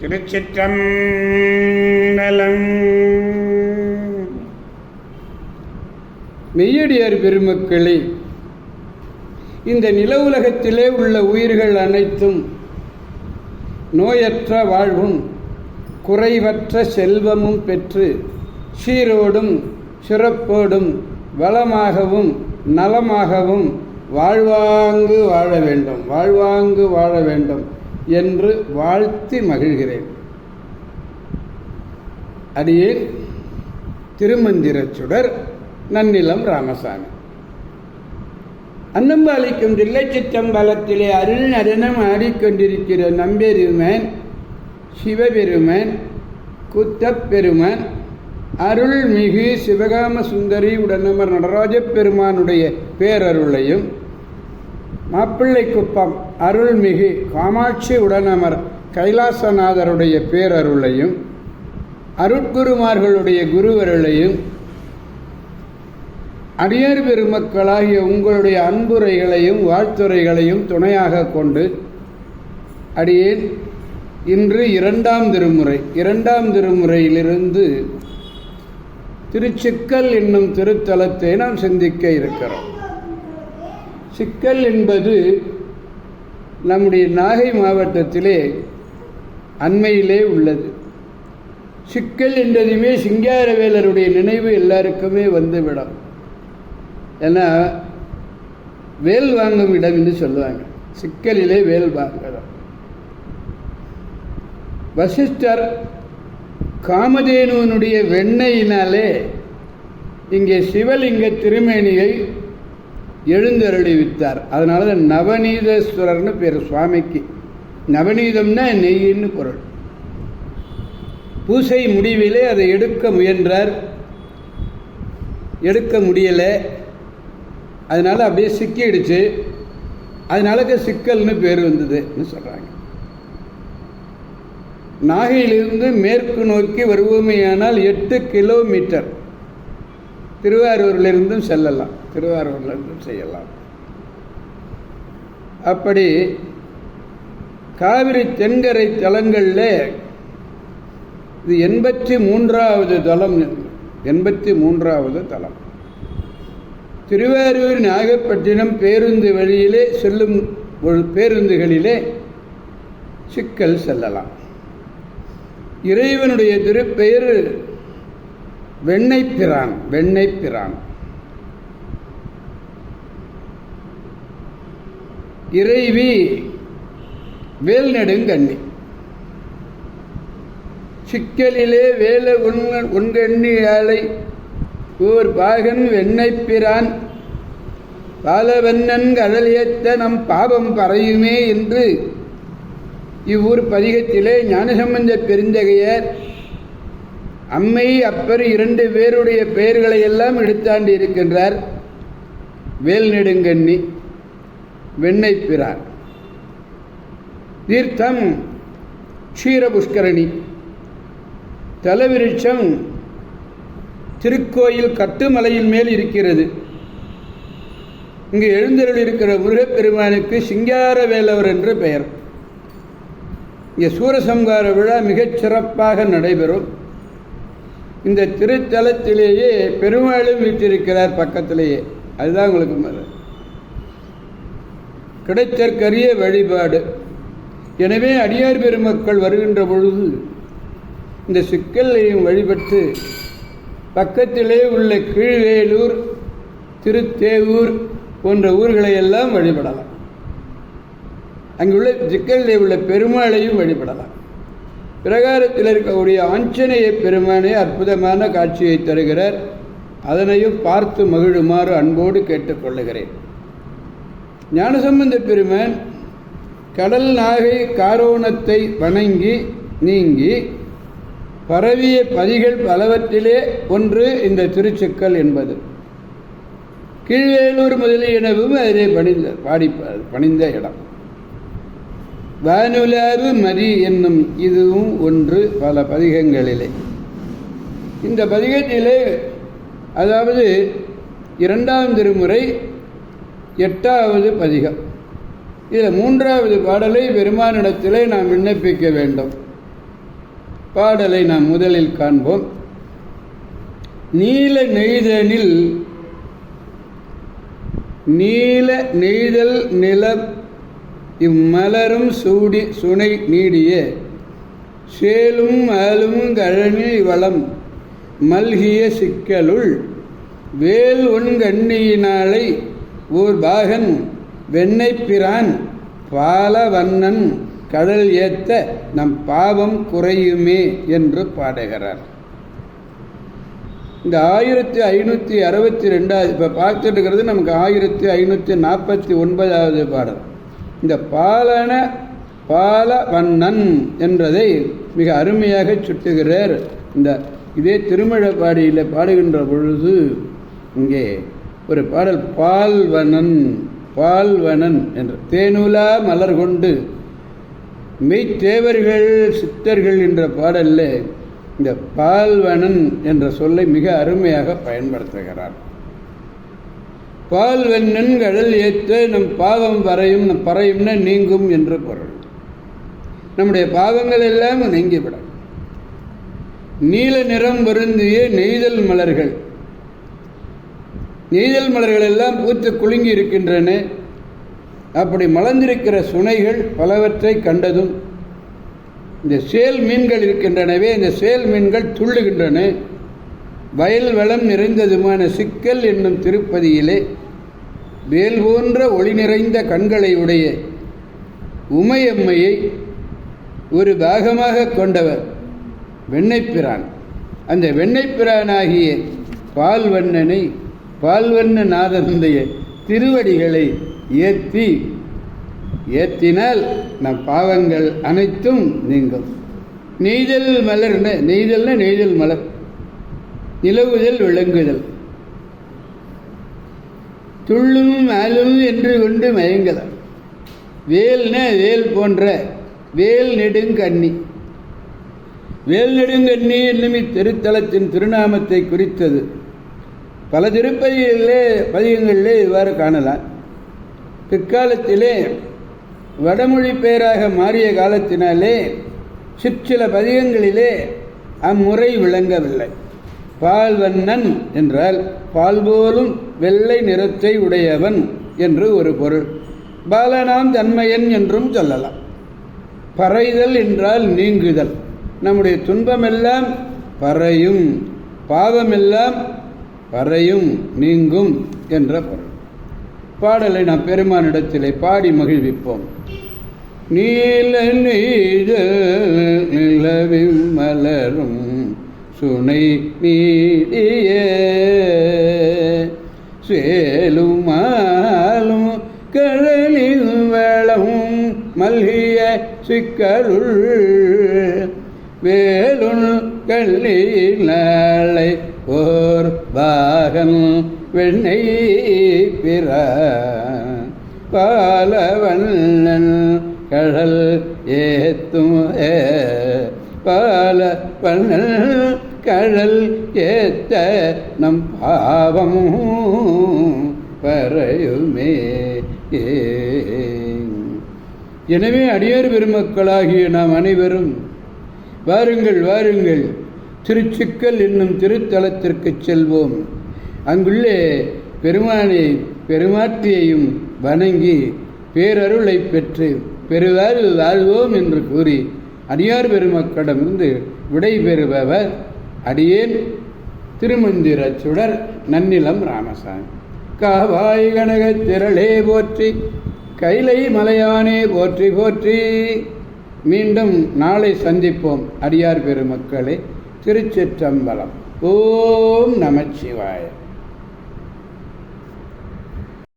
திருச்சிற்றம்பலம். மெய்யடியார் பெருமக்களே, இந்த நில உலகத்திலே உள்ள உயிர்கள் அனைத்தும் நோயற்ற வாழ்வும் குறைவற்ற செல்வமும் பெற்று சீரோடும் சிறப்போடும் வளமாகவும் நலமாகவும் வாழ்வாங்கு வாழ வேண்டும், வாழ்வாங்கு வாழ வேண்டும் என்று வாழ்த்தி மகிழ்கிறேன். அடியேன் திருமந்திரச் சுடர் நன்னிலம் ராமசாமி. அன்னம்பாலிக்கும் தில்லைச்சிற்றம்பலத்திலே அருள் நடனம் ஆடிக்கொண்டிருக்கிற நம்பெருமான் சிவபெருமான் குத்தப்பெருமான் அருள்மிகு சிவகாம சுந்தரி உடனமர் நடராஜ பெருமானுடைய பேரருளையும், மாப்பிள்ளைக்குப்பம் அருள்மிகு காமாட்சி உடனமர் கைலாசநாதருடைய பேரருளையும், அருட்குருமார்களுடைய குருவருளையும், அடியார் பெருமக்களாகிய உங்களுடைய அன்புரைகளையும் வாழ்த்துரைகளையும் துணையாக கொண்டு அடியேன் இன்று இரண்டாம் திருமுறையிலிருந்து திருச்சிக்கல் என்னும் திருத்தலத்தை நாம் சிந்திக்க இருக்கிறோம். சிக்கல் என்பது நம்முடைய நாகை மாவட்டத்திலே அண்மையிலே உள்ளது. சிக்கல் என்றதுமே சிங்காரவேலருடைய நினைவு எல்லாருக்குமே வந்துவிடும். ஏன்னா வேல் வாங்கும் இடம் என்று சொல்லுவாங்க. சிக்கலிலே வேல் வாங்கலாம். வசிஷ்டர் காமதேனுவனுடைய வெண்ணையினாலே இங்கே சிவலிங்க திருமேனியை எழுந்தருளிவித்தார். அதனால தான் நவநீதேஸ்வரர்னு பேர் சுவாமிக்கு. நவநீதம்னா நெய்யின்னு பொருள். பூசை முடிவிலே அதை எடுக்க முயன்றார், எடுக்க முடியலை. அதனால் அப்படியே சிக்கிடுச்சு. அதனால சிக்கல்னு பேர் வந்ததுன்னு சொல்கிறாங்க. நாகையிலிருந்து மேற்கு நோக்கி வருவோமேயானால் 8 கிலோமீட்டர் திருவாரூரிலிருந்தும் செல்லலாம், திருவாரூரிலிருந்தும் செய்யலாம். அப்படி காவிரி தென்கரை தலங்களில் இது 83வது தலம். 83வது தலம். திருவாரூர் நாகப்பட்டினம் பேருந்து வழியிலே செல்லும் பேருந்துகளிலே சிக்கல் செல்லலாம். இறைவனுடைய திருப்பெயர் வெண்ணைப்பிரான். வெண்ணைப்பிரான். இறைவி வேல்நெடுங்கண்ணி. சிக்கலிலே வேல உண்கண்ணி ஆலை ஓர் பாகன் வெண்ணைப்பிரான் பாலவண்ணன் கடலியத்த நம் பாவம் பறையுமே என்று இவ்வூர் பதிகத்திலே ஞானசம்பந்த பெருந்தகையர் அம்மை அப்பர் 2 பேருடைய பெயர்களை எல்லாம் எடுத்தாண்டி இருக்கின்றார். வேல்நெடுங்கண்ணி, வெண்ணைப்பிரான். தீர்த்தம் க்ஷீரபுஷ்கரணி. தலவிருட்சம் திருக்கோயில் கட்டுமலையின் மேல் இருக்கிறது. இங்கு எழுந்தருள் இருக்கிற முருகப்பெருமானுக்கு சிங்காரவேலவர் என்று பெயர். இங்கே சூரசம்ஹார விழா மிகச் சிறப்பாக நடைபெறும். இந்த திருத்தலத்திலேயே பெருமாளும் வீற்றிருக்கிறார் பக்கத்திலேயே. அதுதான் உங்களுக்கு கிடைத்தற்கரிய வழிபாடு. எனவே அடியார் பெருமக்கள் வருகின்ற பொழுது இந்த சிக்கலையும் வழிபட்டு பக்கத்திலே உள்ள கீழ்வேலூர், திருத்தேவூர் போன்ற ஊர்களை எல்லாம் வழிபடலாம். அங்குள்ள சிக்கலில் உள்ள பெருமாளையும் வழிபடலாம். பிரகாரத்தில் இருக்கக்கூடிய ஆஞ்சநேய பெருமானே அற்புதமான காட்சியை தருகிறார். அதனையும் பார்த்து மகிழுமாறு அன்போடு கேட்டுக்கொள்ளுகிறேன். ஞானசம்பந்த பெருமான் கடல் நாகை காரோணத்தை வணங்கி நீங்கி பரவிய பதிகள் பலவற்றிலே ஒன்று இந்த திருச்சிக்கல் என்பது. கீழ்வேலூர் முதலியனவும் அதிலே பணிந்த இடம். வானுலாவு மதி என்னும் இதுவும் ஒன்று பல பதிகங்களிலே. இந்த பதிகத்திலே அதாவது 2ஆம் திருமுறை 8வது பதிகம். இதில் 3வது பாடலை பெருமானிடத்திலே நாம் விண்ணப்பிக்க வேண்டும். பாடலை நாம் முதலில் காண்போம். நீல நெய்தனில் நீல நெய்தல் நில இம்மலரும் சூடி சுனை நீடிய சேலும் ஆலும் கழனி வளம் மல்கிய சிக்கலுள் வேல் ஒன்கண்ணியினாலை ஓர் பாகன் வெண்ணெய்ப்பிரான் பாலவண்ணன் கடல் ஏத்த நம் பாவம் குறையுமே என்று பாடுகிறார். இந்த 1562 இப்போ பார்த்துட்டு இருக்கிறது நமக்கு 1549வது பாடல். இந்த பாலவண்ணன் என்றதை மிக அருமையாக சுட்டுகிறார். இதே திருமழப்பாடியில் பாடுகின்ற பொழுது இங்கே ஒரு பாடல் பால்வனன் என்று தேனுலா மலர் கொண்டு மெய்த்தேவர்கள் சித்தர்கள் என்ற பாடலில் இந்த பால்வனன் என்ற சொல்லை மிக அருமையாக பயன்படுத்துகிறார். பால்வண்ணன் கடல் ஏற்ற நம் பாவம் வரையும் நம் பறையும்னா நீங்கும் என்று பொருள். நம்முடைய பாவங்கள் எல்லாம் நீங்கிவிடும். நீல நிறம் பொருந்திய நெய்தல் மலர்கள் எல்லாம் பூத்து குலுங்கி இருக்கின்றன. அப்படி மலர்ந்திருக்கிற சுனைகள் பலவற்றை கண்டதும் இந்த சேல் மீன்கள் இருக்கின்றனவே, இந்த சேல் மீன்கள் துள்ளுகின்றன. வயல் வளம் நிறைந்ததுமான சிக்கல் என்னும் திருப்பதியிலே வேல் போன்ற ஒளி நிறைந்த கண்களை உடைய உமையம்மையை ஒரு பாகமாக கொண்டவர் வெண்ணெய்ப்பிரான். அந்த வெண்ணெய்ப்பிரானாகிய பால்வண்ண நாதனுடைய திருவடிகளை ஏற்றினால் நம் பாவங்கள் அனைத்தும் நீங்கும். நெய்தல் மலர், நிலவுதல் விளங்குதல், துள்ளும் ஆளும் என்று கொண்டு மயங்கலாம். வேல் போன்ற வேல் நெடுங்கண்ணி என்னும் இத்திருத்தலத்தின் திருநாமத்தை குறித்தது. பல பதிகங்களிலே இவ்வாறு காணலாம். பிற்காலத்திலே வடமொழி பெயராக மாறிய காலத்தினாலே சிற்சில பதிகங்களிலே அம்முறை விளங்கவில்லை. பால்வண்ணன் என்றால் பால் போலும் வெள்ளை நிறத்தை உடையவன் என்று ஒரு பொருள். பாலனாம் தன்மையன் என்றும் சொல்லலாம். பறைதல் என்றால் நீங்குதல். நம்முடைய துன்பமெல்லாம் பறையும், பாவமெல்லாம் பறையும், நீங்கும் என்ற பொருள். பாடலை நாம் பெருமானிடத்திலே பாடி மகிழ்விப்போம். நீல நெய்தல் நிலவில் மலரும் சுனை நீடிய சேலும் மாலும் கடலில் வளம் மல்கிய சிக்கலுள் வேலுள் கல்லினாலை ஓர் பாகன் வெண்ணெய்ப்பிரான் பாலவண்ணன் கடல் ஏத்தும் பாலவண்ணன் கடல் ஏத்த நம் பாவம் பறையுமே. எனவே அடியார் பெருமக்களாகிய நாம் அனைவரும் வாருங்கள் திருச்சிக்கல் என்னும் திருத்தலத்திற்கு செல்வோம். அங்குள்ளே பெருமாட்டியையும் வணங்கி பேரருளை பெற்று பெருவாறு வாழ்வோம் என்று கூறி அடியார் பெருமக்களிடமிருந்து விடை பெறுபவர் அடியேன் திருமந்திர சுடர் நன்னிலம் ராமசாமி. காவாய் கனக திரளே போற்றி, கைலை மலையானே போற்றி போற்றி. மீண்டும் நாளை சந்திப்போம் அடியார் பெருமக்களே. திருச்சிற்றம்பலம். ஓம் நமச்சிவாய.